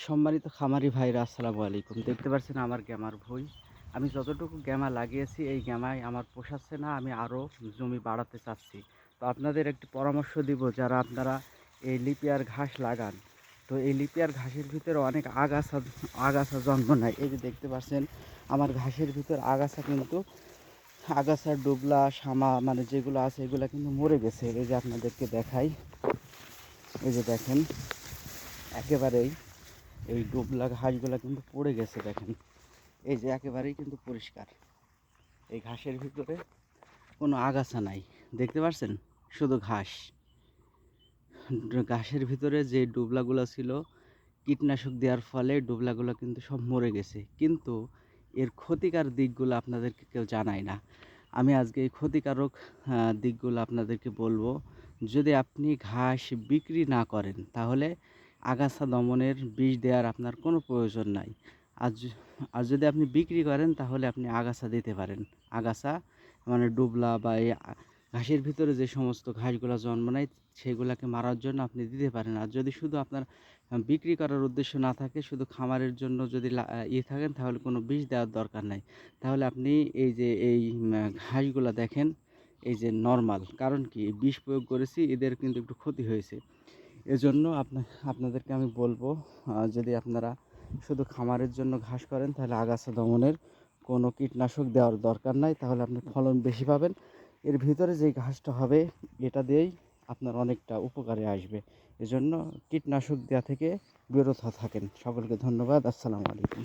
সম্মানিত খামারি ভাইরা আসসালামু আলাইকুম। দেখতে পাচ্ছেন আমার গ্যামার ভুঁই। আমি যতটুকু গ্যামা লাগিয়েছি এই গ্যামায় আমার পোষাচ্ছে না, আমি আরও জমি বাড়াতে চাচ্ছি। তো আপনাদের একটি পরামর্শ দিব, যারা আপনারা এই লিপিয়ার ঘাস লাগান, তো এই লিপিয়ার ঘাসের ভিতরে অনেক আগাছা জন্ম নেয়। এই যে দেখতে পাচ্ছেন আমার ঘাসের ভিতর আগাছা, কিন্তু আগাছা ডুবলা শামা মানে যেগুলো আছে এগুলো কিন্তু মরে গেছে। এই যে আপনাদেরকে দেখাই, এই যে দেখেন একেবারেই এই ডুবলা ঘাসগুলো কিন্তু পড়ে গেছে। দেখেন এই যে একেবারেই কিন্তু পরিষ্কার, এই ঘাসের ভিতরে কোনো আগাছা নাই, দেখতে পাচ্ছেন শুধু ঘাস। ঘাসের ভিতরে যে ডুবলাগুলো ছিল কীটনাশক দেওয়ার ফলে ডুবলাগুলো কিন্তু সব মরে গেছে, কিন্তু এর ক্ষতিকার দিকগুলো আপনাদেরকে কেউ জানায় না। আমি আজকে এই ক্ষতিকারক দিকগুলো আপনাদেরকে বলবো। যদি আপনি ঘাস বিক্রি না করেন তাহলে আগাছা দমনের বিষ দেওয়ার আপনার কোনো প্রয়োজন নাই। আর আর যদি আপনি বিক্রি করেন তাহলে আপনি আগাছা দিতে পারেন। আগাছা মানে ডুবলা বা এই ঘাসের ভিতরে যে সমস্ত ঘাসগুলো জন্ম নেয় সেগুলোকে মারার জন্য আপনি দিতে পারেন। আর যদি শুধু আপনার বিক্রি করার উদ্দেশ্য না থাকে, শুধু খামারের জন্য যদি থাকেন, তাহলে কোনো বিষ দেওয়ার দরকার নাই। তাহলে আপনি এই যে এই ঘাসগুলা দেখেন, এই যে নরমাল, কারণ কি বিষ প্রয়োগ করেছি, এদের কিন্তু একটু ক্ষতি হয়েছে। এজন্য আপনাদেরকে আমি বলবো, যদি আপনারা শুধু খামারের জন্য ঘাস করেন তাহলে আগাছা দমনের কোনো কীটনাশক দেওয়ার দরকার নাই, তাহলে আপনি ফলন বেশি পাবেন। এর ভিতরে যেই ঘাসটা হবে এটা দিয়েই আপনার অনেকটা উপকারে আসবে। এজন্য কীটনাশক দেওয়া থেকে বিরত থাকেন। সকলকে ধন্যবাদ। আসসালামু আলাইকুম।